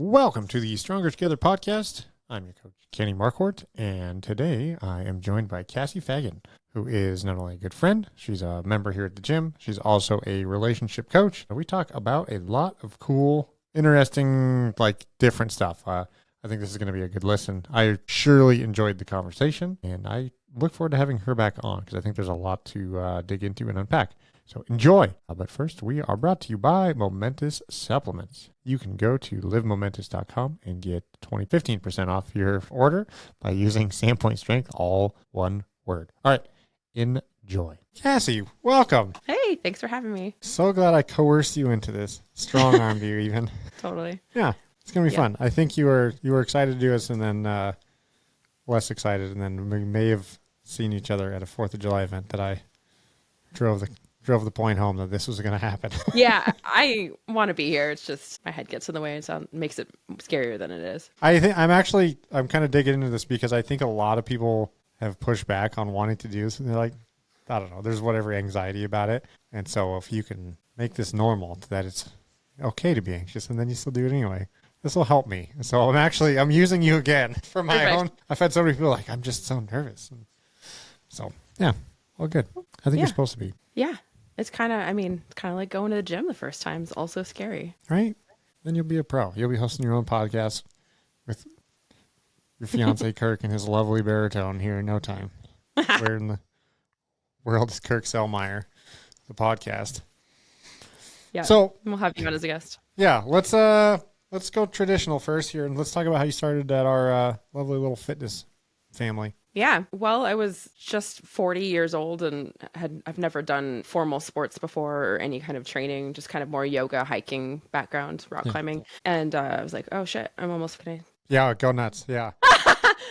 Welcome to the Stronger Together podcast. I'm your coach, Kenny Marquardt, and today I am joined by Cassie Fagan, who is not only a good friend, she's a member here at the gym, she's also a relationship coach. We talk about a lot of cool, interesting, different stuff. I think this is going to be a good listen. I surely enjoyed the conversation, and I look forward to having her back on because I think there's a lot to dig into and unpack. So enjoy. But first, we are brought to you by Momentous Supplements. You can go to livemomentous.com and get 15% off your order by using Sandpoint Strength, all one word. All right, enjoy. Cassie, welcome. Hey, thanks for having me. So glad I coerced you into this. Strong-armed you even. Totally. Yeah, it's going to be fun. I think you were excited to do this and then less excited, and then we may have seen each other at a 4th of July event that I drove the point home that this was going to happen. Yeah, I want to be here. It's just my head gets in the way and makes it scarier than it is. I'm kind of digging into this because I think a lot of people have pushed back on wanting to do this. And they're like, I don't know, there's whatever anxiety about it. And so if you can make this normal that it's okay to be anxious and then you still do it anyway, this will help me. So I'm using you again for my own. I've had so many people like, I'm just so nervous. So yeah, all good. I think you're supposed to be. Yeah. It's kind of like going to the gym the first time. It's also scary. Right? Then you'll be a pro. You'll be hosting your own podcast with your fiance, Kirk, and his lovely baritone here in no time. Where in the world is Kirk Selmeyer, the podcast? Yeah. So we'll have you on as a guest. Yeah. Let's go traditional first here, and let's talk about how you started at our lovely little fitness family. Yeah. Well, I was just 40 years old and I've never done formal sports before or any kind of training, just kind of more yoga, hiking background, rock climbing. And I was like, oh shit, I'm almost gonna. Yeah, go nuts. Yeah.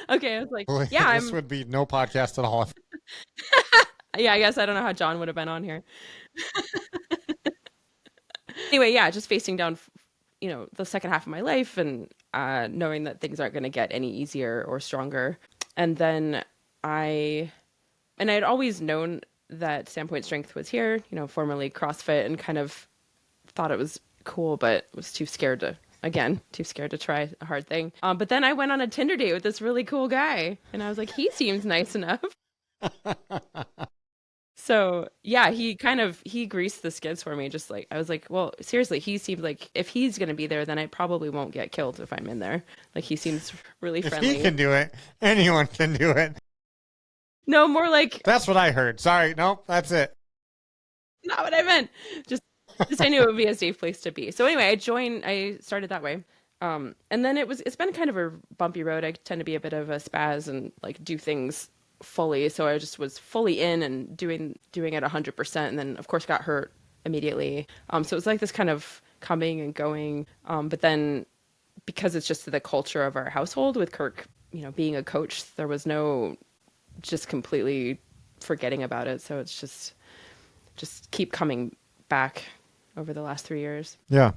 Okay. I was like, this would be no podcast at all. Yeah, I guess I don't know how John would have been on here. Anyway, yeah, just facing down, the second half of my life and knowing that things aren't going to get any easier or stronger. And then I'd always known that Sandpoint Strength was here, formerly CrossFit, and kind of thought it was cool, but was too scared to try a hard thing. But then I went on a Tinder date with this really cool guy, and I was like, he seems nice enough. So yeah, he greased the skids for me. Just like, I was like, well, seriously, he seems like if he's going to be there, then I probably won't get killed if I'm in there. Like, he seems really friendly. If he can do it, anyone can do it. No, more like. That's what I heard. Sorry. Nope. That's it. Not what I meant. Just I knew it would be a safe place to be. So anyway, I started that way. And then it's been kind of a bumpy road. I tend to be a bit of a spaz and like do things fully, so I just was fully in and doing it 100%, and then of course got hurt immediately. So it was like this kind of coming and going, but then because it's just the culture of our household with Kirk, being a coach, there was no just completely forgetting about it. So it's just keep coming back over the last 3 years. Yeah.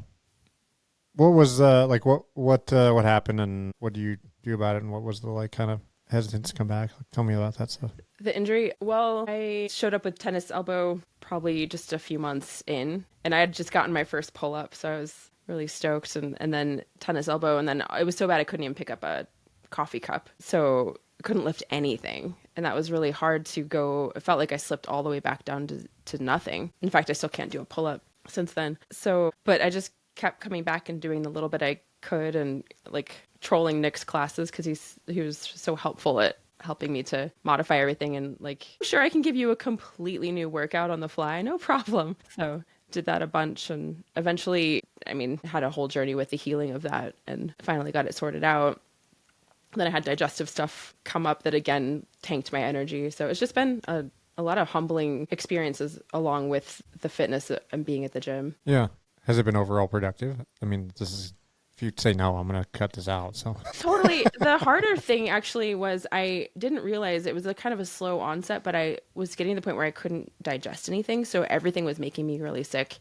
What was what happened and what do you do about it, and what was the kind of hesitance to come back? Tell me about that stuff. The injury, well, I showed up with tennis elbow probably just a few months in, and I had just gotten my first pull-up, so I was really stoked, and then tennis elbow, and then it was so bad I couldn't even pick up a coffee cup, so I couldn't lift anything, and that was really hard to go. It felt like I slipped all the way back down to nothing. In fact, I still can't do a pull-up since then. So, but I just kept coming back and doing the little bit I could, and like trolling Nick's classes because he was so helpful at helping me to modify everything, and like, sure, I can give you a completely new workout on the fly, no problem. So did that a bunch, and eventually, had a whole journey with the healing of that, and finally got it sorted out. Then I had digestive stuff come up that again tanked my energy. So it's just been a lot of humbling experiences along with the fitness and being at the gym. Yeah. Has it been overall productive? If you say no, I'm going to cut this out. So totally. The harder thing actually was I didn't realize it was a kind of a slow onset, but I was getting to the point where I couldn't digest anything. So everything was making me really sick.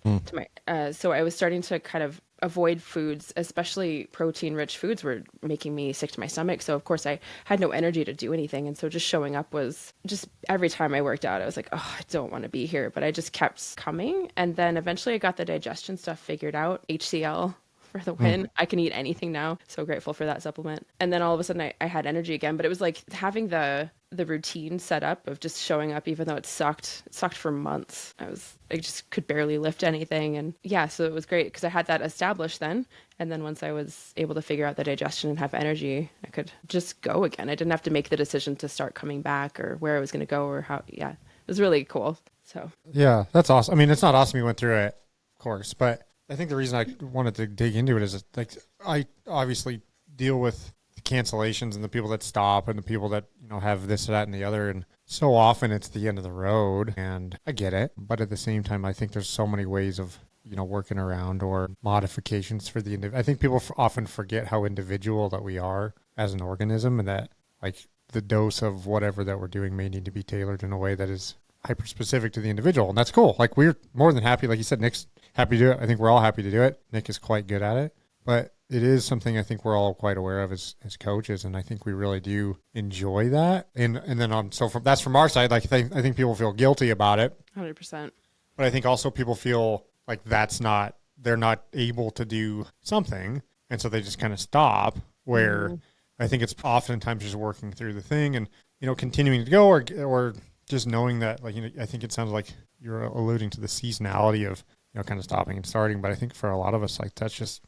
So I was starting to kind of avoid foods, especially protein-rich foods were making me sick to my stomach. So of course I had no energy to do anything. And so just showing up was just every time I worked out, I was like, oh, I don't want to be here. But I just kept coming. And then eventually I got the digestion stuff figured out, HCl. for the win. I can eat anything now. So grateful for that supplement. And then all of a sudden I had energy again, but it was like having the routine set up of just showing up, even though it sucked. It sucked for months. I just could barely lift anything. And yeah, so it was great because I had that established then. And then once I was able to figure out the digestion and have energy, I could just go again. I didn't have to make the decision to start coming back or where I was going to go or how. Yeah, it was really cool. So Yeah, that's awesome. I mean, it's not awesome you went through it, of course, but I think the reason I wanted to dig into it is like I obviously deal with the cancellations and the people that stop and the people that, have this, that, and the other. And so often it's the end of the road, and I get it. But at the same time, I think there's so many ways of, working around or modifications for the individual. I think people often forget how individual that we are as an organism, and that like the dose of whatever that we're doing may need to be tailored in a way that is hyper specific to the individual. And that's cool. Like we're more than happy. Like you said, Nick's happy to do it. I think we're all happy to do it. Nick is quite good at it, but it is something I think we're all quite aware of as coaches. And I think we really do enjoy that. And then that's from our side. Like I think people feel guilty about it. 100%. But I think also people feel like they're not able to do something. And so they just kind of stop where I think it's oftentimes just working through the thing and, continuing to go or just knowing that, like, I think it sounds like you're alluding to the seasonality of, kind of stopping and starting. But I think for a lot of us, like, that's just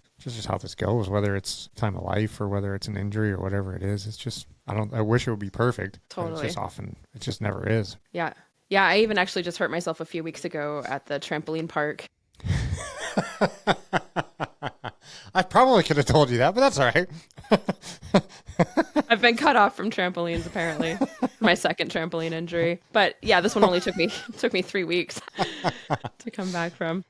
how this goes, whether it's time of life or whether it's an injury or whatever it is. It's just, I wish it would be perfect. Totally. It just never is. Yeah. Yeah. I even actually just hurt myself a few weeks ago at the trampoline park. I probably could have told you that, but that's all right. I've been cut off from trampolines, apparently. My second trampoline injury. But yeah, this one only took me 3 weeks to come back from.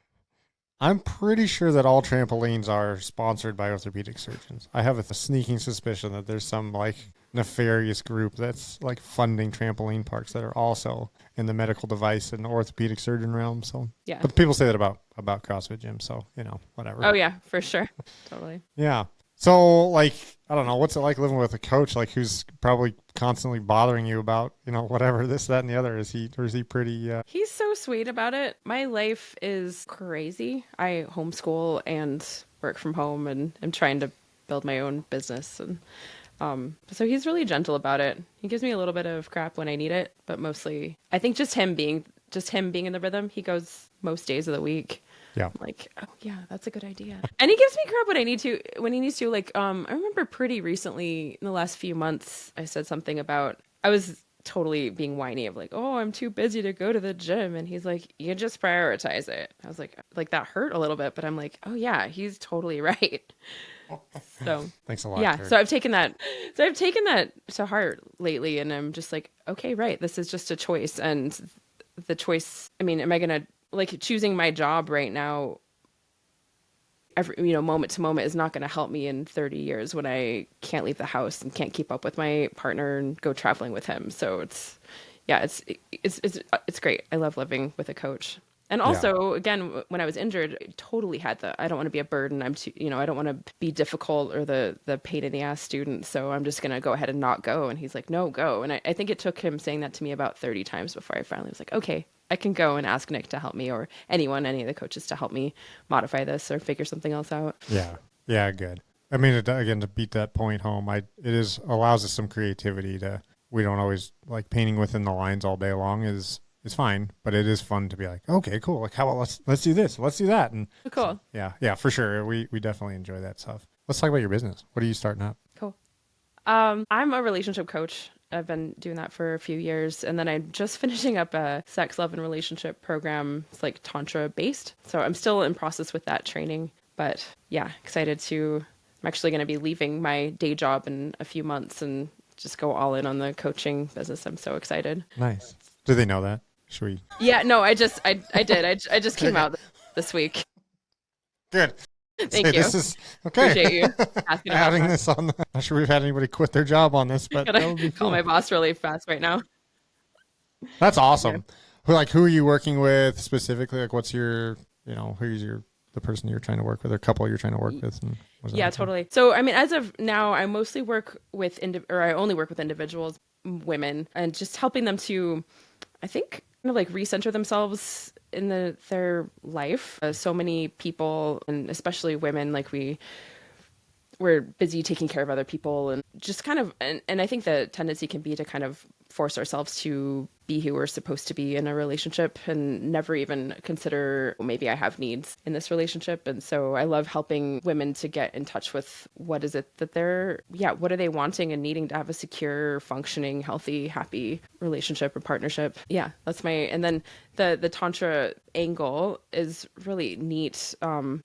I'm pretty sure that all trampolines are sponsored by orthopedic surgeons. I have a sneaking suspicion that there's some like nefarious group that's like funding trampoline parks that are also in the medical device and orthopedic surgeon realm. So yeah, but people say that about CrossFit gyms. So whatever. Oh yeah, for sure, totally. Yeah. So like I don't know, what's it like living with a coach like who's probably constantly bothering you about whatever this, that, and the other? Is he pretty? He's so sweet about it. My life is crazy. I homeschool and work from home, and I'm trying to build my own business and. So he's really gentle about it. He gives me a little bit of crap when I need it, but mostly I think just him being in the rhythm. He goes most days of the week. Yeah. I'm like, oh yeah, that's a good idea. And he gives me crap when he needs to. Like, I remember pretty recently in the last few months, I said something about, I was totally being whiny of like, oh, I'm too busy to go to the gym. And he's like, you just prioritize it. I was like that hurt a little bit, but I'm like, oh yeah, he's totally right. So thanks a lot. Yeah. Kurt. So I've taken that to heart lately. And I'm just like, okay, right. This is just a choice. And the choice, I mean, am I going to like choosing my job right now? Every, moment to moment is not going to help me in 30 years when I can't leave the house and can't keep up with my partner and go traveling with him. So it's great. I love living with a coach. And also, again, when I was injured, I totally had I don't want to be a burden. I'm too, I don't want to be difficult or the pain in the ass student. So I'm just going to go ahead and not go. And he's like, no, go. And I think it took him saying that to me about 30 times before I finally was like, okay, I can go and ask Nick to help me or any of the coaches to help me modify this or figure something else out. Yeah. Yeah. Good. I mean, again, to beat that point home, allows us some creativity we don't always like painting within the lines all day long is fine, but it is fun to be like, okay, cool. Like how about let's do this, let's do that. And cool. So, yeah, for sure. We definitely enjoy that stuff. Let's talk about your business. What are you starting up? Cool. I'm a relationship coach. I've been doing that for a few years. And then I'm just finishing up a sex, love, and relationship program. It's like Tantra based. So I'm still in process with that training. But yeah, I'm actually going to be leaving my day job in a few months and just go all in on the coaching business. I'm so excited. Nice. Do they know that? Should we? Yeah, no, I did. I just came out this week. Good. Thank you. This is okay. Appreciate you asking about adding that. this on. Not sure we've had anybody quit their job on this, but that would be call cool. my boss really fast right now. That's awesome. Yeah. Who are you working with specifically? Like, what's your, who's the person you're trying to work with, or couple you're trying to work with? And yeah, totally. So, I mean, as of now, I mostly work with, I only work with individuals, women, and just helping them to, I think, kind of like recenter themselves their life. So many people, and especially women, like we're busy taking care of other people and just kind of, and I think the tendency can be to kind of force ourselves to be who we're supposed to be in a relationship and never even consider, well, maybe I have needs in this relationship. And so I love helping women to get in touch with what is it that what are they wanting and needing to have a secure, functioning, healthy, happy relationship or partnership. Yeah, that's and then the Tantra angle is really neat.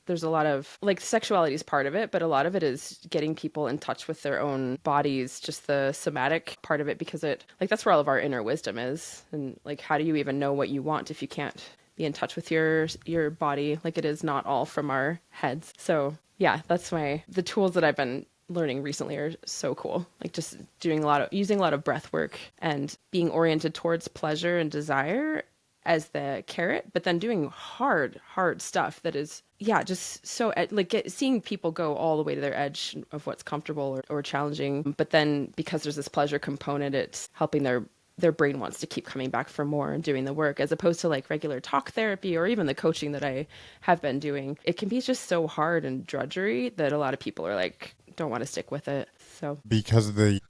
There's a lot of, like, sexuality is part of it, but a lot of it is getting people in touch with their own bodies, just the somatic part of it, because that's where all of our inner wisdom is. And like, how do you even know what you want if you can't be in touch with your body? Like, it is not all from our heads. So yeah, that's the tools that I've been learning recently are so cool. Like, just using a lot of breath work and being oriented towards pleasure and desire as the carrot, but then doing hard stuff that is, just so, like, seeing people go all the way to their edge of what's comfortable or challenging. But then because there's this pleasure component, it's helping their brain wants to keep coming back for more and doing the work, as opposed to like regular talk therapy or even the coaching that I have been doing. It can be just so hard and drudgery that a lot of people are like, don't want to stick with it. So because of the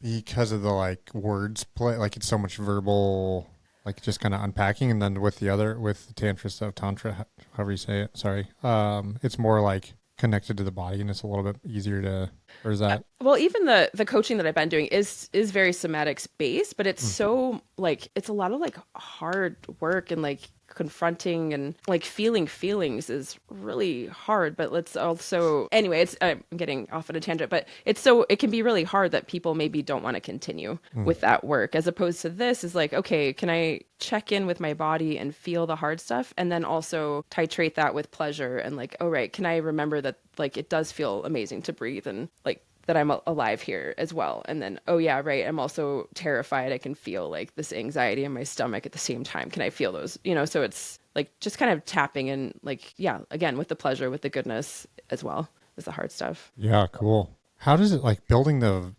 like words play, like it's so much verbal, like just kind of unpacking. And then with the tantra stuff, however you say it, sorry, it's more like connected to the body and it's a little bit easier to, or is that? Well, even the coaching that I've been doing is very somatics based, but it's so, like, it's a lot of like hard work and like confronting and like feeling feelings is really hard. But let's also, anyway, I'm getting off on a tangent, but it can be really hard that people maybe don't want to continue with that work, as opposed to this is like, okay, can I check in with my body and feel the hard stuff and then also titrate that with pleasure and like, oh right, can I remember that like it does feel amazing to breathe and like that I'm alive here as well. And then, oh yeah, right, I'm also terrified. I can feel like this anxiety in my stomach at the same time. Can I feel those? So it's like just kind of tapping in, like, yeah, again, with the pleasure, with the goodness as well as the hard stuff. Yeah, cool. How does it, like, building the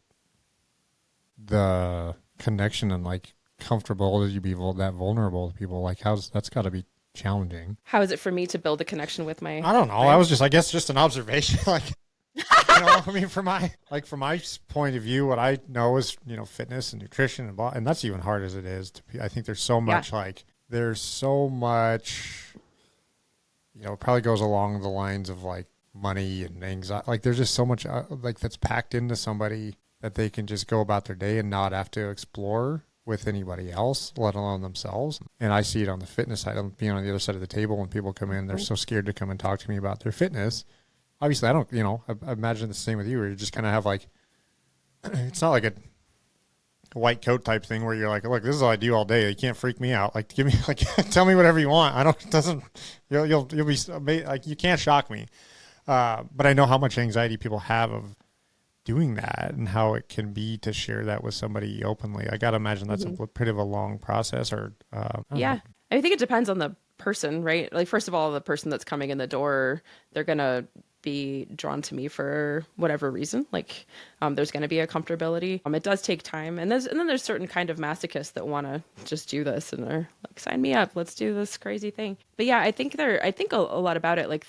connection and like comfortable as you be that vulnerable to people? Like, that's got to be challenging. How is it for me to build a connection with my? I don't know. I was I guess, just an observation. Like, I mean, from my point of view, what I know is, fitness and nutrition and that's even hard as it is. I think there's so much, it probably goes along the lines of like money and anxiety. Like, there's just so much like that's packed into somebody that they can just go about their day and not have to explore with anybody else, let alone themselves. And I see it on the fitness side. I'm being on the other side of the table when people come in, they're so scared to come and talk to me about their fitness. Obviously, I don't, I imagine the same with you, where you just kind of have like, it's not like a white coat type thing where you're like, look, this is all I do all day. You can't freak me out. Like, give me, like, tell me whatever you want. You'll be, like, you can't shock me. But I know how much anxiety people have of doing that and how it can be to share that with somebody openly. I got to imagine that's a bit of a long process or, yeah. I think it depends on the person, right? Like, first of all, the person that's coming in the door, they're going to be drawn to me for whatever reason. Like, there's going to be a comfortability. It does take time. And then there's certain kind of masochists that want to just do this and are like, sign me up, let's do this crazy thing. But yeah, I think a lot about it, like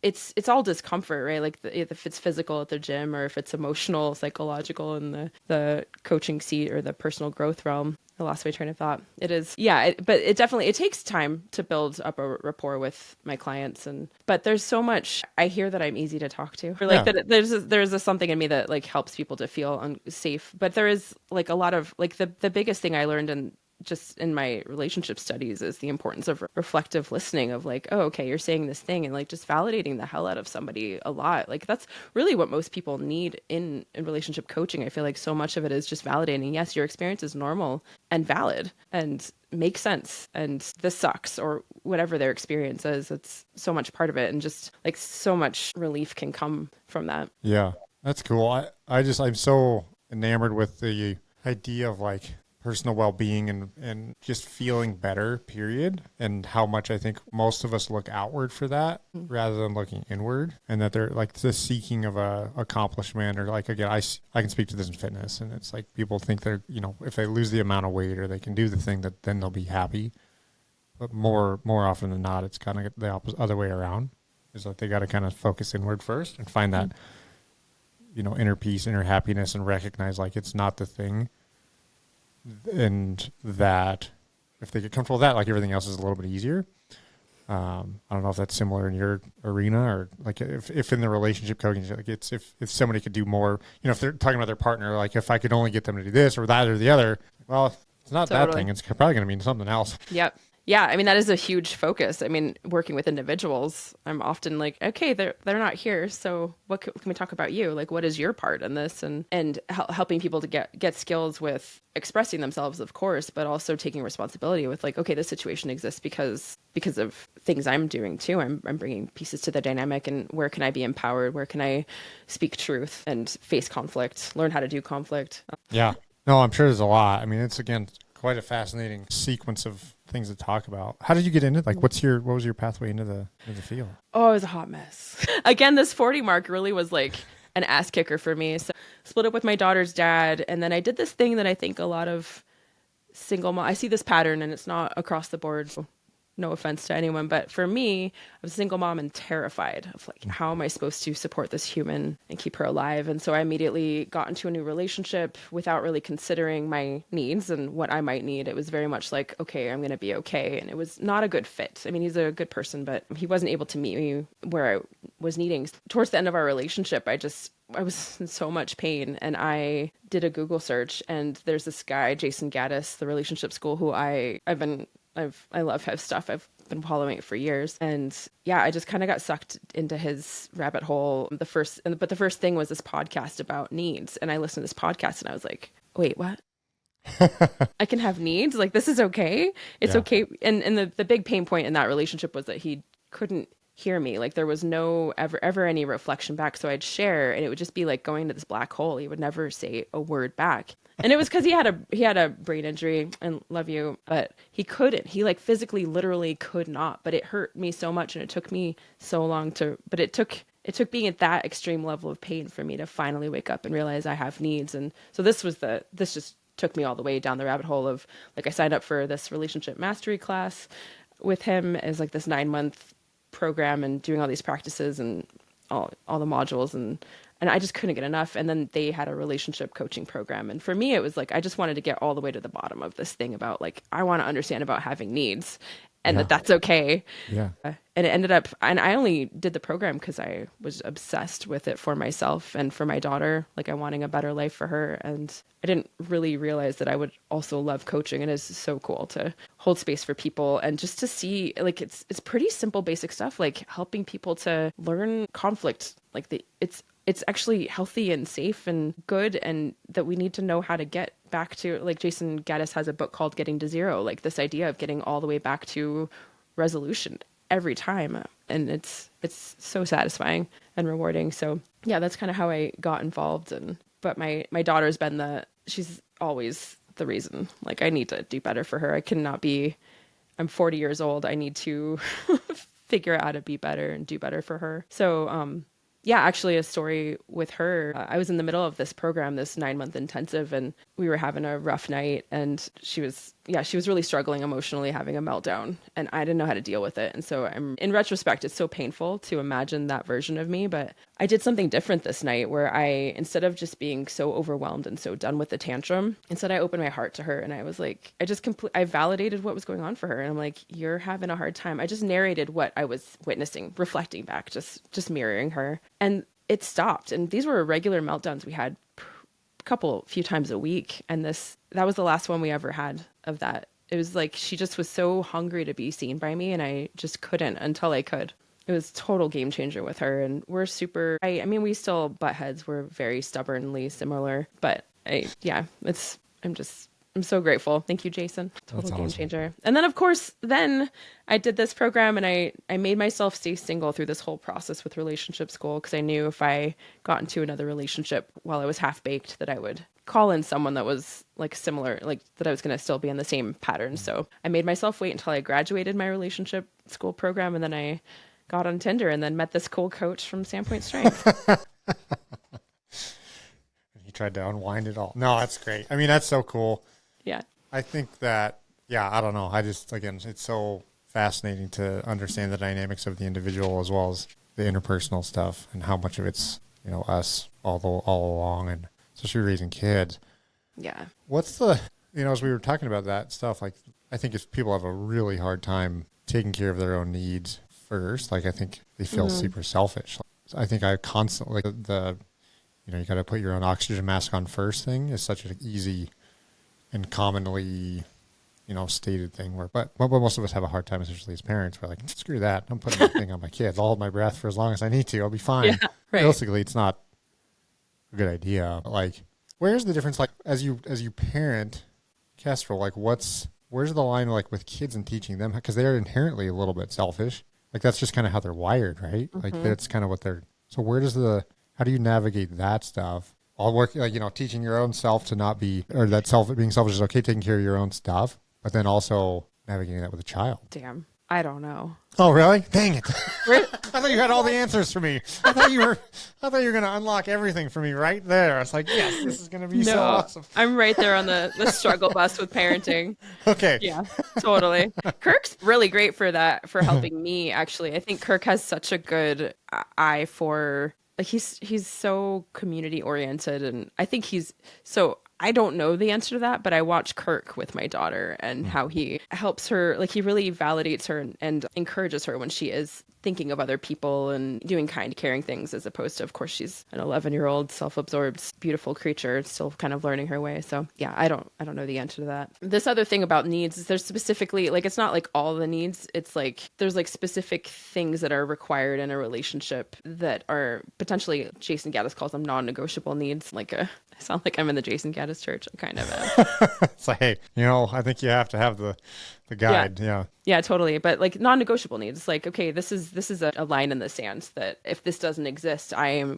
it's all discomfort, right? Like if it's physical at the gym or if it's emotional, psychological in the coaching seat or the personal growth realm. I lost my train of thought. It is, yeah, but it takes time to build up a rapport with my clients. But there's so much, I hear that I'm easy to talk to. Or like that there's something in me that like helps people to feel safe. But there is like a lot of, like, the biggest thing I learned just in my relationship studies is the importance of reflective listening, of like, oh, okay, you're saying this thing, and like just validating the hell out of somebody a lot. Like, that's really what most people need in relationship coaching. I feel like so much of it is just validating, yes, your experience is normal and valid and makes sense, and this sucks, or whatever their experience is. It's so much part of it, and just like so much relief can come from that. Yeah, that's cool. I'm so enamored with the idea of like personal well-being and just feeling better, period, and how much I think most of us look outward for that rather than looking inward, and that they're like the seeking of a accomplishment, or like, again, I can speak to this in fitness, and it's like people think they're, if they lose the amount of weight or they can do the thing, that then they'll be happy. But more often than not, it's kind of the other way around. Is that they got to kind of focus inward first and find that, inner peace, inner happiness, and recognize like it's not the thing. And that if they get comfortable with that, like everything else is a little bit easier. I don't know if that's similar in your arena, or like if in the relationship coaching, like it's if somebody could do more, if they're talking about their partner, like if I could only get them to do this or that or the other, well, it's not that thing. It's probably going to mean something else. Yep. Yeah, I mean that is a huge focus. I mean, working with individuals, I'm often like, okay, they're not here, so what can we talk about you? Like, what is your part in this? And helping people to get skills with expressing themselves, of course, but also taking responsibility with like, okay, this situation exists because of things I'm doing too. I'm bringing pieces to the dynamic, and where can I be empowered? Where can I speak truth and face conflict? Learn how to do conflict. Yeah. No, I'm sure there's a lot. I mean, it's again quite a fascinating sequence of things to talk about. How did you get into it? Like, what was your pathway into the field? Oh, it was a hot mess. Again, this 40 mark really was like an ass kicker for me. So split up with my daughter's dad, and then I did this thing that I think a lot of single mom, I see this pattern, and it's not across the board. So no offense to anyone, but for me, I was a single mom and terrified of like, how am I supposed to support this human and keep her alive? And so I immediately got into a new relationship without really considering my needs and what I might need. It was very much like, okay, I'm going to be okay. And it was not a good fit. I mean, he's a good person, but he wasn't able to meet me where I was needing. Towards the end of our relationship, I was in so much pain, and I did a Google search, and there's this guy, Jason Gaddis, the relationship school, who I love his stuff. I've been following it for years. And yeah, I just kind of got sucked into his rabbit hole. But the first thing was this podcast about needs. And I listened to this podcast and I was like, wait, what? I can have needs? Like, this is okay. It's okay. And the big pain point in that relationship was that he couldn't hear me. Like, there was no ever any reflection back. So I'd share, and it would just be like going to this black hole. He would never say a word back. And it was because he had a brain injury, and love you, but he couldn't. He like physically, literally could not. But it hurt me so much, and it took me so long but it took being at that extreme level of pain for me to finally wake up and realize I have needs. And so this just took me all the way down the rabbit hole of like, I signed up for this relationship mastery class with him as like this 9-month program, and doing all these practices and all the modules, and I just couldn't get enough. And then they had a relationship coaching program. And for me, it was like, I just wanted to get all the way to the bottom of this thing about like, I want to understand about having needs, and that's okay. Yeah. And it ended up, and I only did the program because I was obsessed with it for myself and for my daughter, like I wanting a better life for her. And I didn't really realize that I would also love coaching. It is so cool to hold space for people and just to see, like, it's pretty simple, basic stuff, like helping people to learn conflict. Like it's actually healthy and safe and good, and that we need to know how to get back to, like Jason Gaddis has a book called Getting to Zero, like this idea of getting all the way back to resolution every time. And it's so satisfying and rewarding. So yeah, that's kind of how I got involved. But my daughter's been she's always the reason. Like, I need to do better for her. I'm 40 years old. I need to figure out how to be better and do better for her. So yeah, actually a story with her. I was in the middle of this program, this 9-month intensive, and we were having a rough night, and she was really struggling emotionally, having a meltdown, and I didn't know how to deal with it. And so in retrospect, it's so painful to imagine that version of me, but I did something different this night where instead of just being so overwhelmed and so done with the tantrum, instead I opened my heart to her, and I was like, I validated what was going on for her. And I'm like, you're having a hard time. I just narrated what I was witnessing, reflecting back, just mirroring her. And it stopped. And these were regular meltdowns we had few times a week. And that was the last one we ever had of that. It was like, she just was so hungry to be seen by me, and I just couldn't until I could. It was total game changer with her. And we're I mean, we still butt heads. We're very stubbornly similar, but I'm so grateful. Thank you, Jason. Total game changer. And then, of course, I did this program, and I made myself stay single through this whole process with relationship school, because I knew if I got into another relationship while I was half-baked that I would call in someone that was like similar, like that I was going to still be in the same pattern. So I made myself wait until I graduated my relationship school program, and then I got on Tinder and then met this cool coach from Sandpoint Strength. He tried to unwind it all. No, that's great. I mean, that's so cool. Yeah. I think that, I don't know. I just, again, it's so fascinating to understand the dynamics of the individual as well as the interpersonal stuff and how much of it's, us all along, and especially raising kids. Yeah. What's the, as we were talking about that stuff, like, I think if people have a really hard time taking care of their own needs first, like, I think they feel super selfish. I think I constantly, you got to put your own oxygen mask on first thing is such an easy and commonly, stated thing but most of us have a hard time, especially as parents. We're like, screw that. I'm putting that thing on my kids. I'll hold my breath for as long as I need to. I'll be fine. Yeah, right. Realistically, it's not a good idea. But like, where's the difference? Like, as you parent, Kestrel, like, where's the line, like, with kids and teaching them? Because they're inherently a little bit selfish. Like, that's just kind of how they're wired, right? Like, that's kind of what they're, so how do you navigate that stuff? All work, like, teaching your own self to not be, or that being selfish is okay, taking care of your own stuff, but then also navigating that with a child. Damn. I don't know. Oh, really? Dang it. I thought you had all the answers for me. I thought you were going to unlock everything for me right there. I was like, yes, this is going to be so awesome. I'm right there on the struggle bus with parenting. Okay. Yeah, totally. Kirk's really great for that, for helping me, actually. I think Kirk has such a good eye for, like, he's so community oriented, and I think I don't know the answer to that, but I watch Kirk with my daughter and how he helps her. Like, he really validates her and encourages her when she is thinking of other people and doing kind, caring things, as opposed to, of course, she's an 11-year-old, self-absorbed, beautiful creature, still kind of learning her way. So yeah, I don't know the answer to that. This other thing about needs is there's specifically, like, it's not like all the needs. It's like there's like specific things that are required in a relationship that are potentially, Jason Gaddis calls them non-negotiable needs. I sound like I'm in the Jason Gaddis church. I kind of am. It's like, hey, I think you have to have the guide. Yeah. Yeah, totally. But like non-negotiable needs, like, okay, this is a line in the sand that if this doesn't exist,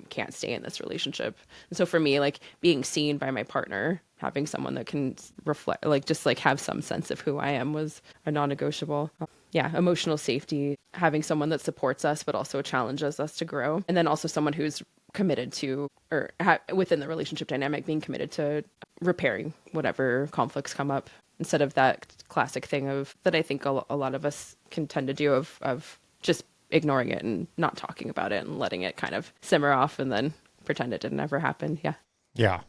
can't stay in this relationship. And so for me, like, being seen by my partner, having someone that can reflect, like, just like have some sense of who I am, was a non-negotiable. Yeah, emotional safety, having someone that supports us but also challenges us to grow, and then also someone who's committed to, or within the relationship dynamic, being committed to repairing whatever conflicts come up, instead of that classic thing of that I think a lot of us can tend to do of just ignoring it and not talking about it and letting it kind of simmer off and then pretend it didn't ever happen. Yeah. Yeah.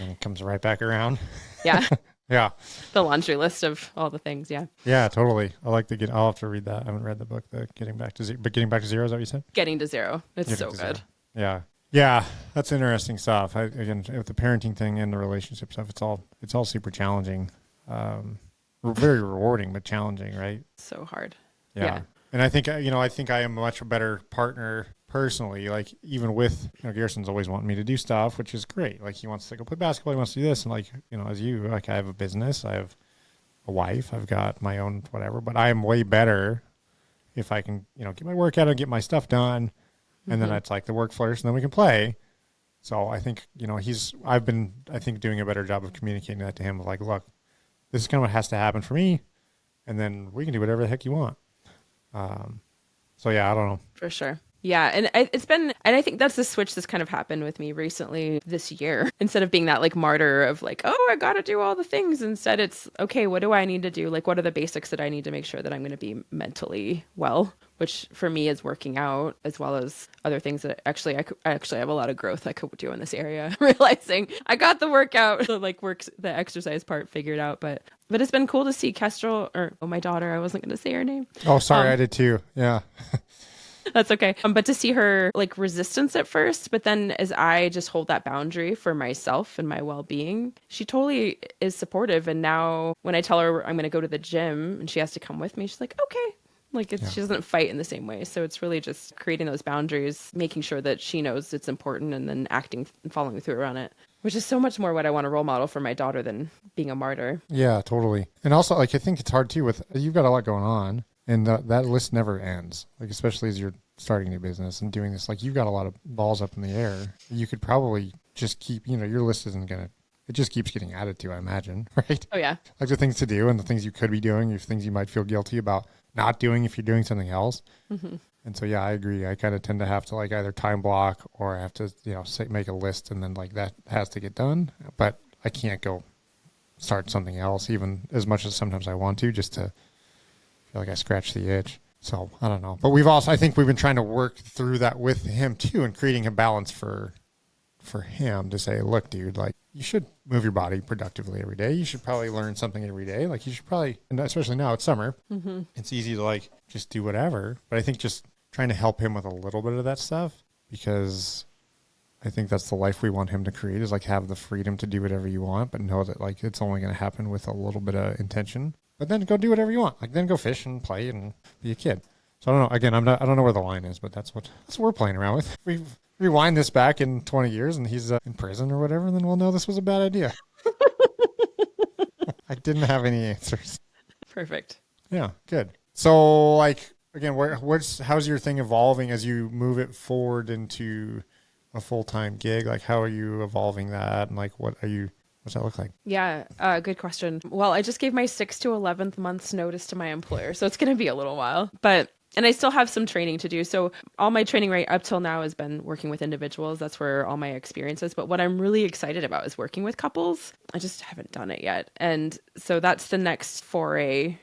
And it comes right back around. Yeah. Yeah. The laundry list of all the things. Yeah. Yeah, totally. I'll have to read that. I haven't read the book, Getting Back to Zero, is that what you said? Getting to Zero. It's so good. Zero. Yeah. Yeah. That's interesting stuff. Again, with the parenting thing and the relationship stuff, it's all super challenging. Very rewarding, but challenging, right? So hard. Yeah. And I think I am a much better partner personally. Like, even with, Garrison's always wanting me to do stuff, which is great. Like, he wants to go play basketball, he wants to do this. And like, as you, like, I have a business, I have a wife, I've got my own whatever, but I am way better if I can, get my workout and get my stuff done. And then it's like the work first and then we can play. So I think, I've been, I think, doing a better job of communicating that to him, of like, look, this is kind of what has to happen for me, and then we can do whatever the heck you want. So yeah, I don't know. For sure. Yeah. And I think that's the switch that's kind of happened with me recently this year. Instead of being that like martyr of like, oh, I got to do all the things. Instead, it's okay, what do I need to do? Like, what are the basics that I need to make sure that I'm going to be mentally well, which for me is working out, as well as other things that I actually have a lot of growth I could do in this area. Realizing I got the workout, the exercise part figured out, but it's been cool to see Kestrel, my daughter, I wasn't going to say her name. Oh, sorry. I did too. Yeah. That's okay. But to see her like resistance at first, but then as I just hold that boundary for myself and my well-being, she totally is supportive. And now when I tell her I'm going to go to the gym and she has to come with me, she's like, okay. Like, she doesn't fight in the same way. So it's really just creating those boundaries, making sure that she knows it's important, and then acting and following through on it, which is so much more what I want to role model for my daughter than being a martyr. Yeah, totally. And also, like, I think it's hard too you've got a lot going on, and that list never ends. Like, especially as you're starting a new business and doing this, like, you've got a lot of balls up in the air. You could probably just keep, your list isn't going to, it just keeps getting added to, I imagine, right? Oh, yeah. Like the things to do and the things you could be doing, the things you might feel guilty about not doing if you're doing something else. Mm-hmm. And so, yeah, I agree. I kind of tend to have to like either time block or I have to, make a list, and then like that has to get done. But I can't go start something else, even as much as sometimes I want to, just to feel like I scratched the itch. So I don't know. But I think we've been trying to work through that with him too, and creating a balance for him to say, look, dude, like you should move your body productively every day. You should probably learn something every day. Like you should probably, and especially now it's summer, it's easy to like just do whatever. But I think just trying to help him with a little bit of that stuff, because I think that's the life we want him to create, is like have the freedom to do whatever you want, but know that like it's only going to happen with a little bit of intention. But then go do whatever you want. Like then go fish and play and be a kid. So I don't know. Again, I don't know where the line is, but that's what we're playing around with. We rewind this back in 20 years and he's in prison or whatever, and then we'll know this was a bad idea. I didn't have any answers. Perfect. Yeah, good. So like again, how's your thing evolving as you move it forward into a full-time gig? Like how are you evolving that, and like what's that look like? Yeah, good question. Well, I just gave my 6th to 11th month's notice to my employer, so it's going to be a little while. And I still have some training to do. So all my training right up till now has been working with individuals. That's where all my experience is. But what I'm really excited about is working with couples. I just haven't done it yet. And so that's the next foray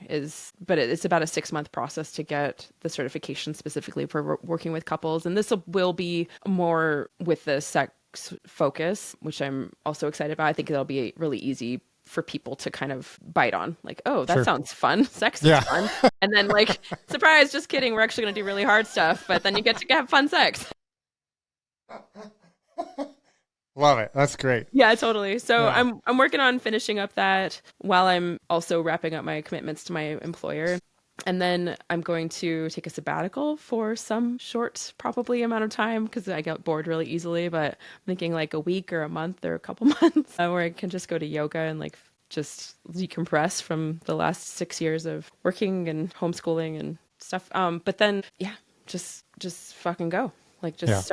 but it's about a 6-month process to get the certification specifically for working with couples. And this will be more with the sex focus, which I'm also excited about. I think it'll be really easy for people to kind of bite on, like, oh, that sounds fun. Sex is fun. And then like, surprise, just kidding. We're actually going to do really hard stuff, but then you get to have fun sex. Love it. That's great. Yeah, totally. So I'm working on finishing up that while I'm also wrapping up my commitments to my employer. And then I'm going to take a sabbatical for some short, probably amount of time, because I get bored really easily. But I'm thinking like a week or a month or a couple months where I can just go to yoga and like just decompress from the last 6 years of working and homeschooling and stuff. But then, just fucking go. Like just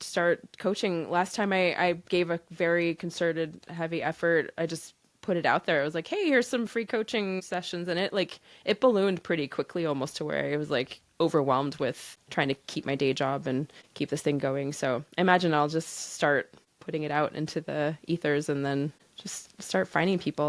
start coaching. Last time I gave a very concerted, heavy effort. I just put it out there. I was like, hey, here's some free coaching sessions. And it ballooned pretty quickly, almost to where I was like overwhelmed with trying to keep my day job and keep this thing going. So I imagine I'll just start putting it out into the ethers and then just start finding people.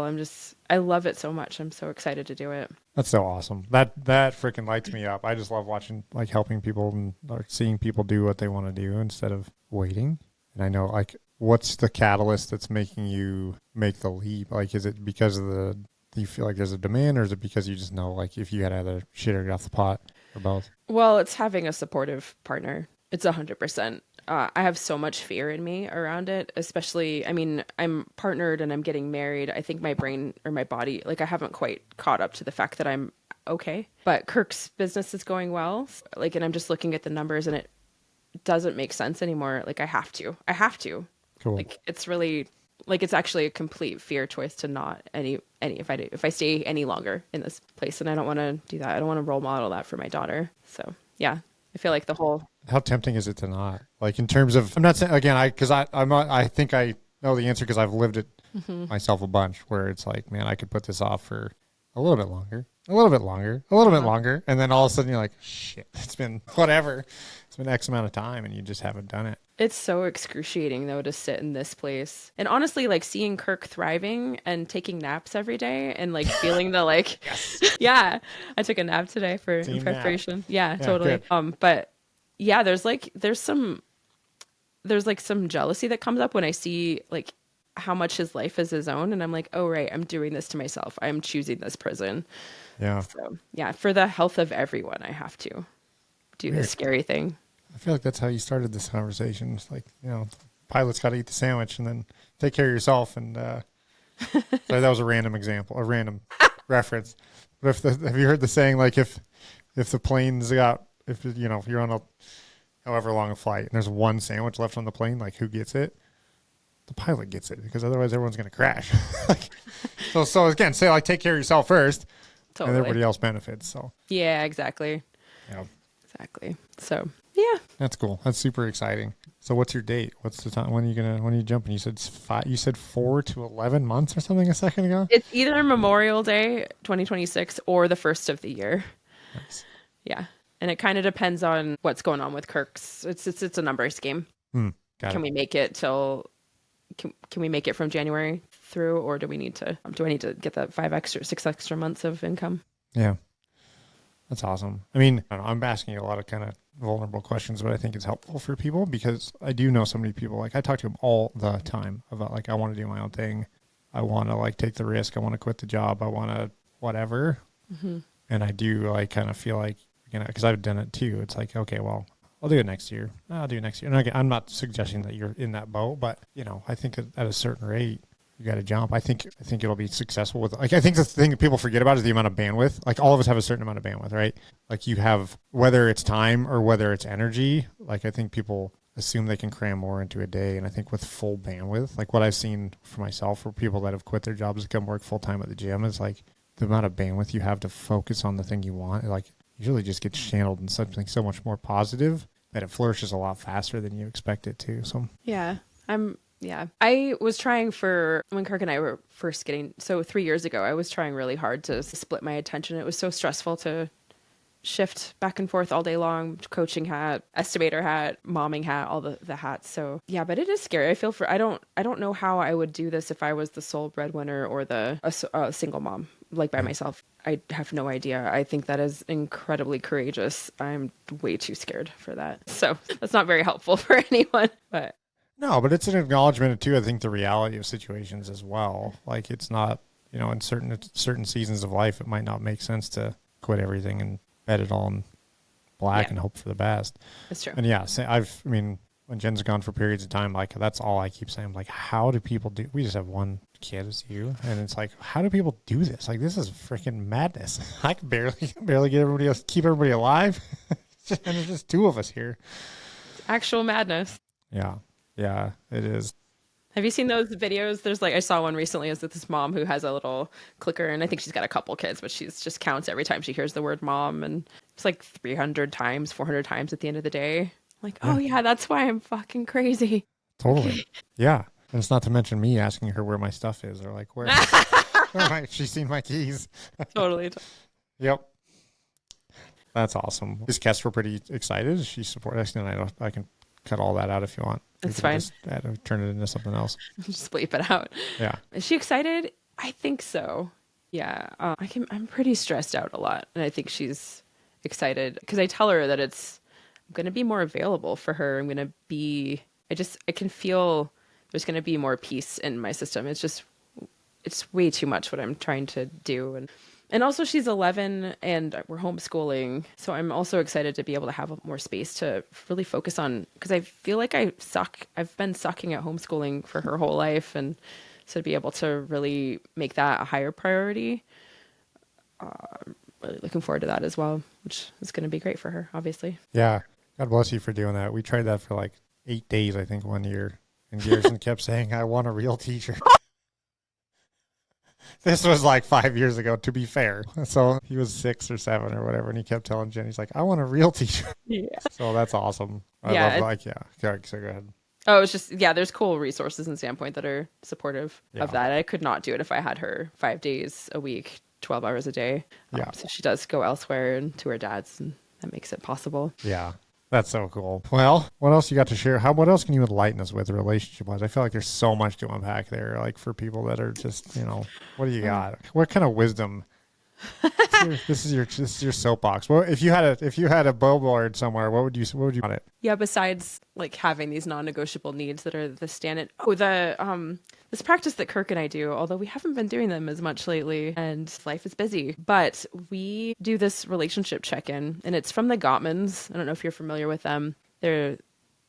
I love it so much. I'm so excited to do it. That's so awesome. That freaking lights me up. I just love watching, like helping people and seeing people do what they want to do instead of waiting. And I know like, what's the catalyst that's making you make the leap? Like, is it because do you feel like there's a demand, or is it because you just know, like, if you had either shit or get off the pot, or both? Well, it's having a supportive partner. It's 100%. I have so much fear in me around it, especially, I mean, I'm partnered and I'm getting married. I think my brain or my body, like I haven't quite caught up to the fact that I'm okay. But Kirk's business is going well. Like, and I'm just looking at the numbers and it doesn't make sense anymore. Like I have to. Cool. Like it's really, like it's actually a complete fear choice to not if I stay any longer in this place, and I don't want to do that. I don't want to role model that for my daughter. So yeah, I feel like how tempting is it to not, like, in terms of, I'm not saying again, I think I know the answer because I've lived it myself a bunch, where it's like, man, I could put this off for a little bit longer, and then all of a sudden you're like, shit, it's been whatever. It's been X amount of time and you just haven't done it. It's so excruciating though to sit in this place. And honestly, like seeing Kirk thriving and taking naps every day and like feeling the like yeah, I took a nap today for in preparation. Yeah, totally. Good. But yeah, there's some jealousy that comes up when I see like how much his life is his own, and I'm like, oh right, I'm doing this to myself. I'm choosing this prison. Yeah. So yeah, for the health of everyone, I have to do this scary thing. I feel like that's how you started this conversation. It's like, you know, pilot's got to eat the sandwich and then take care of yourself. And sorry, that was a random example, a random reference. But have you heard the saying, like, if the plane's got, if you know, if you're on a however long a flight and there's one sandwich left on the plane, like, who gets it? The pilot gets it, because otherwise everyone's going to crash. Like, so again, say like, take care of yourself first, and everybody else benefits. So yeah, exactly. Yeah. Exactly. So yeah, that's cool. That's super exciting. So what's your date? What's the time? When are you jumping? You said 4 to 11 months or something a second ago. It's either Memorial Day 2026 or the first of the year. Nice. Yeah, and it kind of depends on what's going on with Kirk's. It's a numbers game. Can we make it till? Can we make it from January through, or do I need to get that 6 extra months of income? Yeah. That's awesome. I mean, I don't know, I'm asking you a lot of kind of vulnerable questions, but I think it's helpful for people because I do know so many people. Like I talk to them all the time about like I want to do my own thing. I want to like take the risk. I want to quit the job. I want to whatever. Mm-hmm. And I do like kind of feel like, you know, because I've done it too. It's like, okay, well, I'll do it next year. I'll do it next year. And again, I'm not suggesting that you're in that boat, but you know, I think at a certain rate, you got to jump. I think it'll be successful with. Like I think the thing that people forget about is the amount of bandwidth. Like all of us have a certain amount of bandwidth, right? Like you have whether it's time or whether it's energy. Like I think people assume they can cram more into a day, and I think with full bandwidth, like what I've seen for myself, for people that have quit their jobs to come work full time at the gym, is like the amount of bandwidth you have to focus on the thing you want. Like usually just gets channeled in something so much more positive that it flourishes a lot faster than you expect it to. So Yeah, I was trying for when Kirk and I were first getting, so 3 years ago, I was trying really hard to split my attention. It was so stressful to shift back and forth all day long, coaching hat, estimator hat, momming hat, all the hats. So yeah, but it is scary. I don't know how I would do this if I was the sole breadwinner or a single mom, like by myself. I have no idea. I think that is incredibly courageous. I'm way too scared for that. So that's not very helpful for anyone, but. no, but it's an acknowledgement too. I think the reality of situations as well. Like it's not, you know, in certain seasons of life, it might not make sense to quit everything and bet it all in black and hope for the best. That's true. And yeah, I mean, when Jen's gone for periods of time, like that's all I keep saying. I'm like, how do people do? We just have one kid, it's you, and it's like, how do people do this? Like this is freaking madness. I can barely get everybody else, keep everybody alive, and there's just two of us here. Actual madness. Yeah, it is. Have you seen those videos? There's like, I saw one recently is with this mom who has a little clicker, and I think she's got a couple kids, but she's just counts every time she hears the word mom, and it's like 300 times, 400 times at the end of the day. Like, oh yeah, that's why I'm fucking crazy. Totally. Okay. Yeah. And it's not to mention me asking her where my stuff is, or like where she's seen my keys. Totally. Yep. That's awesome. Is Kester pretty excited? Is she supporting us? And I can cut all that out if you want. That's fine. Just turn it into something else. Just bleep it out. Yeah. Is she excited? I think so. Yeah. I'm pretty stressed out a lot, and I think she's excited because I tell her that I'm going to be more available for her. I can feel there's going to be more peace in my system. It's way too much what I'm trying to do. And also she's 11 and we're homeschooling. So I'm also excited to be able to have more space to really focus on, because I feel like I've been sucking at homeschooling for her whole life. And so to be able to really make that a higher priority, really looking forward to that as well, which is going to be great for her, obviously. Yeah. God bless you for doing that. We tried that for like 8 days, I think, one year. And Garrison kept saying, I want a real teacher. This was like 5 years ago, to be fair. So he was 6 or 7 or whatever. And he kept telling Jen, he's like, I want a real teacher. Yeah. So that's awesome. I love So go ahead. Oh, it's just, yeah, there's cool resources in Sandpoint that are supportive of that. I could not do it if I had her 5 days a week, 12 hours a day. So she does go elsewhere and to her dad's, and that makes it possible. Yeah. That's so cool. Well, what else you got to share? What else can you enlighten us with relationship-wise? I feel like there's so much to unpack there, like for people that are just, you know, what do you got? What kind of wisdom? This is your soapbox. Well, if you had a billboard somewhere, what would you want it? Yeah, besides like having these non-negotiable needs that are the standard. Oh, this practice that Kirk and I do, although we haven't been doing them as much lately and life is busy, but we do this relationship check-in, and it's from the Gottmans. I don't know if you're familiar with them. They're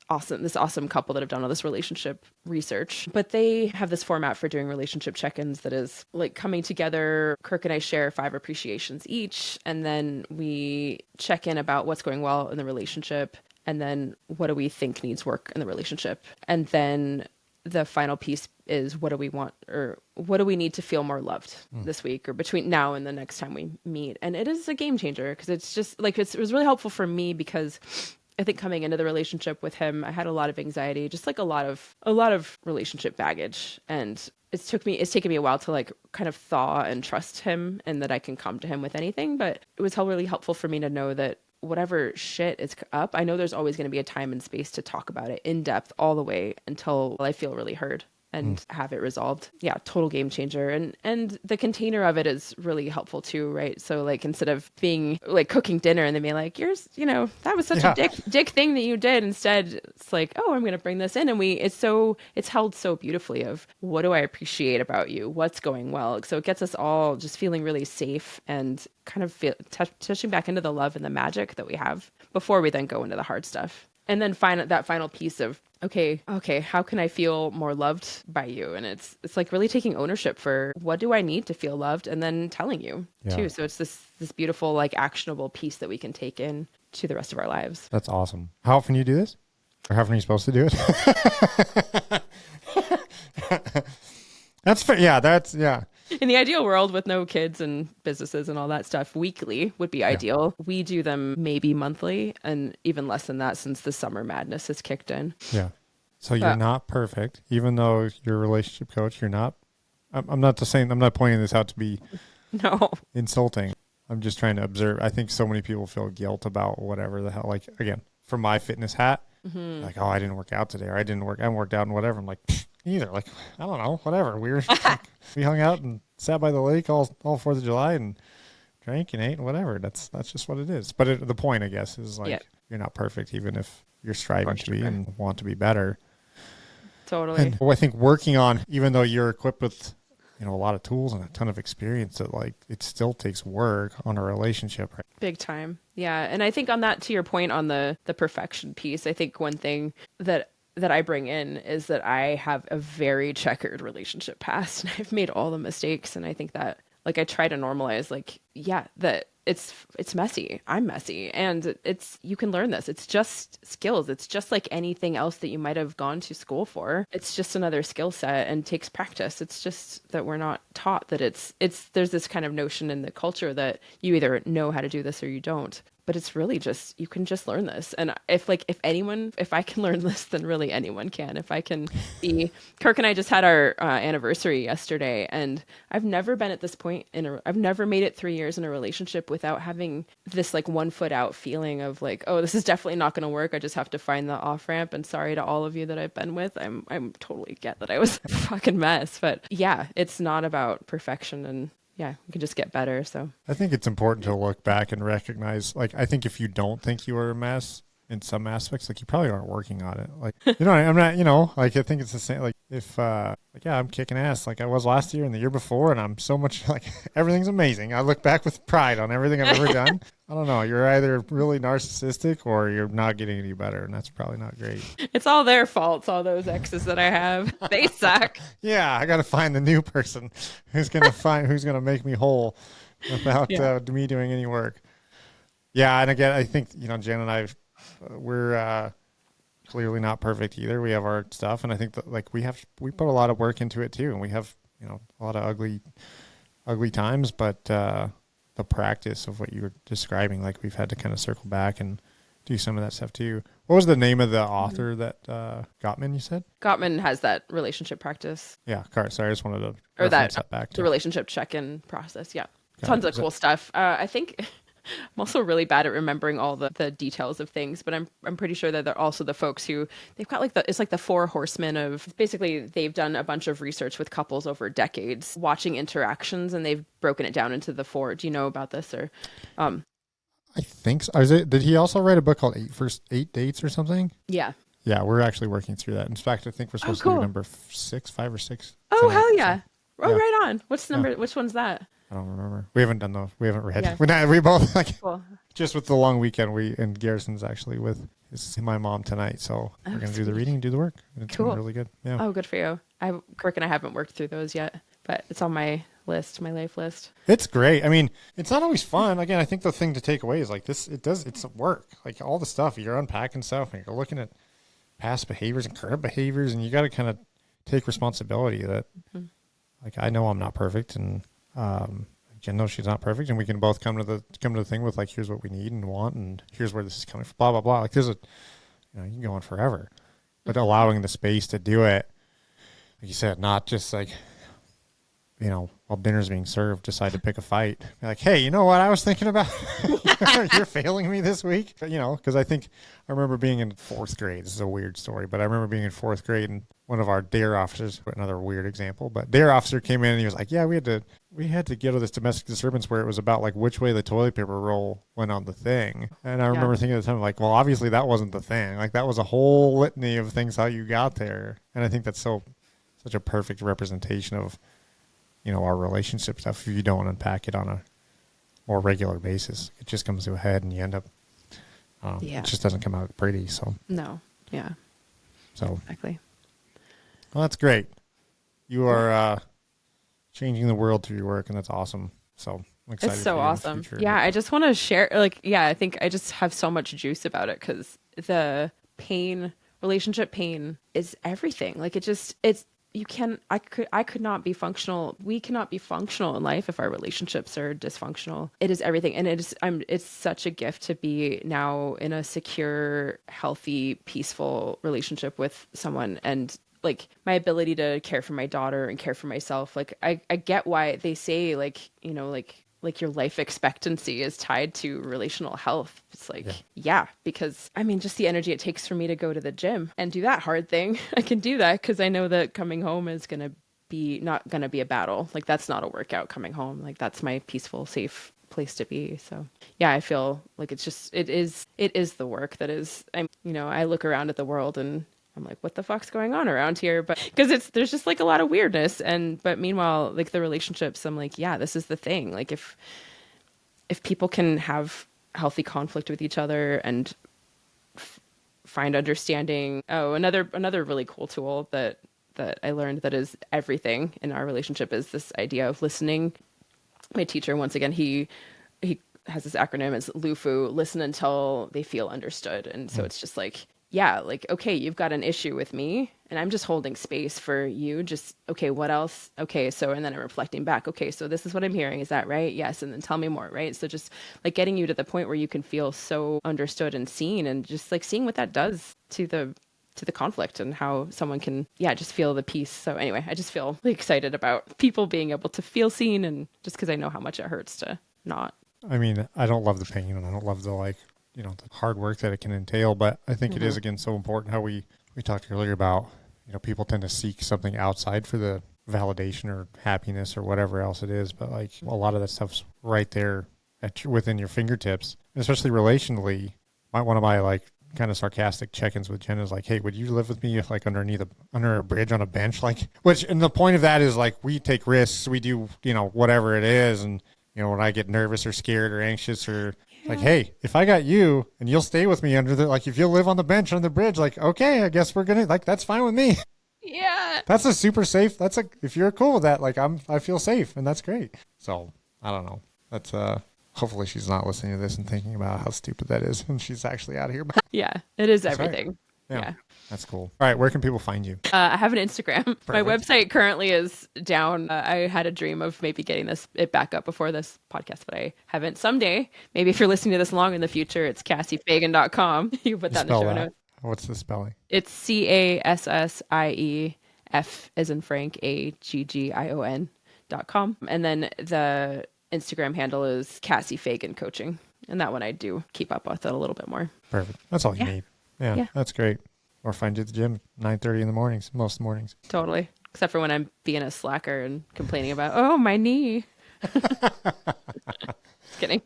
awesome, this awesome couple that have done all this relationship research, but they have this format for doing relationship check-ins that is like coming together. Kirk and I share 5 appreciations each, and then we check in about what's going well in the relationship, and then what do we think needs work in the relationship, and then the final piece is what do we want, or what do we need to feel more loved this week or between now and the next time we meet. And it is a game changer, because it's just like it was really helpful for me, because I think coming into the relationship with him, I had a lot of anxiety, just like a lot of relationship baggage. And it's taken me a while to like kind of thaw and trust him, and that I can come to him with anything. But it was really helpful for me to know that whatever shit is up, I know there's always going to be a time and space to talk about it in depth all the way until I feel really heard. and have it resolved. Yeah, total game changer. And the container of it is really helpful too, right? So like instead of being like cooking dinner and then being like, yours, that was such a dick thing that you did. Instead, it's like, oh, I'm gonna bring this in, and it's held so beautifully of what do I appreciate about you? What's going well? So it gets us all just feeling really safe and kind of touching back into the love and the magic that we have before we then go into the hard stuff. And then that final piece of, okay, how can I feel more loved by you? And it's like really taking ownership for what do I need to feel loved, and then telling you too. So it's this beautiful, like actionable piece that we can take in to the rest of our lives. That's awesome. How often do you do this? Or how often are you supposed to do it? That's fair. Yeah. In the ideal world, with no kids and businesses and all that stuff, weekly would be ideal. We do them maybe monthly, and even less than that since the summer madness has kicked in. Yeah. So you're not perfect, even though you're a relationship coach. You're not. I'm not pointing this out to be insulting. I'm just trying to observe. I think so many people feel guilt about whatever the hell. Like, again, from my fitness hat, like, oh, I didn't work out today, or I haven't worked out and whatever. I'm like, either. Like, I don't know, whatever. We hung out and sat by the lake all 4th of July and drank and ate and whatever. That's just what it is. But the point, I guess, is like you're not perfect, even if you're striving to be and want to be better. Totally. And I think working on, even though you're equipped with a lot of tools and a ton of experience, that like it still takes work on a relationship. Right? Big time. Yeah. And I think on that, to your point on the perfection piece, I think one thing that I bring in is that I have a very checkered relationship past, and I've made all the mistakes. And I think that like I try to normalize that it's messy. I'm messy, and you can learn this. It's just skills. It's just like anything else that you might have gone to school for. It's just another skill set and takes practice. It's just that we're not taught that there's this kind of notion in the culture that you either know how to do this or you don't. But it's really just, you can just learn this. And if I can learn this, then really anyone can. If I can Kirk and I just had our anniversary yesterday, and I've never been at this point I've never made it 3 years in a relationship without having this like 1 foot out feeling of like, oh, this is definitely not going to work. I just have to find the off ramp. And sorry to all of you that I've been with. I'm totally get that I was a fucking mess, but yeah, it's not about perfection, and yeah, we can just get better. So I think it's important to look back and recognize, like, I think if you don't think you are a mess in some aspects, like you probably aren't working on it. Like, I'm not, like, I think it's the same. Like if, I'm kicking ass like I was last year and the year before, and I'm so much like everything's amazing. I look back with pride on everything I've ever done. I don't know. You're either really narcissistic or you're not getting any better, and that's probably not great. It's all their faults, all those exes that I have. They suck. Yeah, I got to find the new person who's going to make me whole without me doing any work. Yeah, and again, I think, Jen and I, we're clearly not perfect either. We have our stuff, and I think that like we put a lot of work into it too, and we have, a lot of ugly times, but the practice of what you were describing, like we've had to kind of circle back and do some of that stuff too. What was the name of the author that Gottman, you said? Gottman has that relationship practice. Yeah, sorry, I just wanted to reference that back to the relationship check-in process. Yeah, tons of cool stuff. I think I'm also really bad at remembering all the details of things, but I'm pretty sure that they're also the folks who they've got like it's like the 4 horsemen of, basically they've done a bunch of research with couples over decades, watching interactions, and they've broken it down into the 4. Do you know about this or? I think so. Did he also write a book called First 8 Dates or something? Yeah. Yeah, we're actually working through that. In fact, I think we're supposed to do number 5 or 6. Oh, tonight, hell yeah. So, right on. What's number? Which one's that? I don't remember. We haven't read. Yeah. We both like cool. Just with the long weekend. And Garrison's actually with my mom tonight, so we're gonna do the reading, do the work. It's cool. Really good. Yeah. Oh, good for you. Kirk and I haven't worked through those yet, but it's on my list, my life list. It's great. I mean, it's not always fun. Again, I think the thing to take away is like this. It's work. Like all the stuff you're unpacking stuff, and you're looking at past behaviors and current behaviors, and you got to kind of take responsibility that. Mm-hmm. Like I know I'm not perfect, and Jen knows she's not perfect, and we can both come to the thing with like, here's what we need and want, and here's where this is coming from. Blah blah blah. Like you can go on forever, but allowing the space to do it, like you said, not just like, while dinner's being served, decide to pick a fight. Be like, hey, you know what I was thinking about? You're failing me this week? Because I think I remember being in fourth grade. This is a weird story, but I remember being in fourth grade and one of our dare officers, another weird example, but dare officer came in and he was like, yeah, we had to get to this domestic disturbance where it was about like which way the toilet paper roll went on the thing. And I remember thinking at the time, like, well, obviously that wasn't the thing. Like that was a whole litany of things how you got there. And I think that's such a perfect representation of, our relationship stuff. If you don't unpack it on a more regular basis, it just comes to a head and you end up, it just doesn't come out pretty. So, no. Yeah. So, exactly. Well, that's great. You are changing the world through your work, and that's awesome. So I'm excited. It's so awesome. Yeah, I just want to share. I think I just have so much juice about it because the relationship pain is everything. Like I could not be functional. We cannot be functional in life if our relationships are dysfunctional. It is everything. And it's such a gift to be now in a secure, healthy, peaceful relationship with someone. And like my ability to care for my daughter and care for myself. Like I get why they say like your life expectancy is tied to relational health. It's like, yeah, because I mean, just the energy it takes for me to go to the gym and do that hard thing. I can do that because I know that coming home is not going to be a battle. Like that's not a workout coming home. Like that's my peaceful, safe place to be. So yeah, I feel like it is the work that is, I look around at the world and I'm like, what the fuck's going on around here? But because there's just like a lot of weirdness. But meanwhile, like the relationships, I'm like, yeah, this is the thing. Like if people can have healthy conflict with each other and find understanding. Oh, another really cool tool that I learned that is everything in our relationship is this idea of listening. My teacher, once again, he has this acronym. It's LUFU, listen until they feel understood. And so it's just like, yeah, like, okay, you've got an issue with me and I'm just holding space for you. Just, okay, what else? Okay. So, and then I'm reflecting back. Okay. So this is what I'm hearing. Is that right? Yes. And then tell me more. Right. So just like getting you to the point where you can feel so understood and seen and just like seeing what that does to the conflict and how someone can, just feel the peace. So anyway, I just feel really excited about people being able to feel seen and just because I know how much it hurts to not. I mean, I don't love the pain and I don't love the the hard work that it can entail, but I think it is, again, so important how we talked earlier about, people tend to seek something outside for the validation or happiness or whatever else it is. But like a lot of that stuff's right there within your fingertips, and especially relationally. One of my like kind of sarcastic check-ins with Jen is like, hey, would you live with me like under a bridge on a bench? Like, and the point of that is like, we take risks, we do, whatever it is. And, when I get nervous or scared or anxious or like, hey, if I got you and you'll stay with me if you'll live on the bench on the bridge, like, okay, I guess we're going to that's fine with me. Yeah. That's a super safe. If you're cool with that, like I feel safe and that's great. So I don't know. That's, hopefully she's not listening to this and thinking about how stupid that is. And she's actually out of here. Yeah, it is that's everything. Right. Yeah. That's cool. All right. Where can people find you? I have an Instagram. Perfect. My website currently is down. I had a dream of maybe getting it back up before this podcast, but I haven't. Someday, maybe if you're listening to this long in the future, it's CassieFagan.com. You put that in the show notes. What's the spelling? It's CassieF as in Frank, AGGION.com. And then the Instagram handle is Cassie Fagan Coaching. And that one I do keep up with it a little bit more. Perfect. That's all you need. Yeah, that's great. Or find you at the gym 9:30 in the mornings, most mornings. Totally. Except for when I'm being a slacker and complaining about, oh, my knee. Just kidding.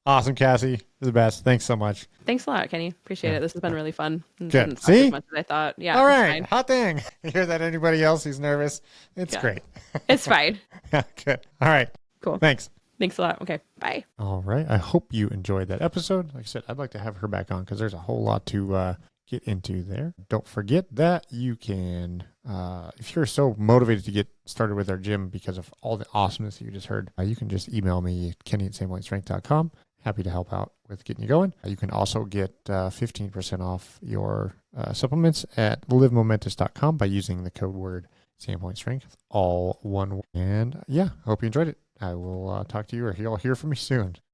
Awesome, Cassie. You're the best. Thanks so much. Thanks a lot, Kenny. Appreciate it. This has been really fun. Good. See? As much as I thought. Yeah. All right. Hot thing. You hear that? Anybody else who's nervous? It's great. It's fine. Yeah, good. All right. Cool. Thanks. Thanks a lot. Okay. Bye. All right. I hope you enjoyed that episode. Like I said, I'd like to have her back on because there's a whole lot to get into there. Don't forget that you can, if you're so motivated to get started with our gym because of all the awesomeness that you just heard, you can just email me, kenny@samepointstrength.com. Happy to help out with getting you going. You can also get 15% off your supplements at livemomentous.com by using the code word SamePointStrength, all one word. And yeah, I hope you enjoyed it. I will talk to you or you'll hear from me soon.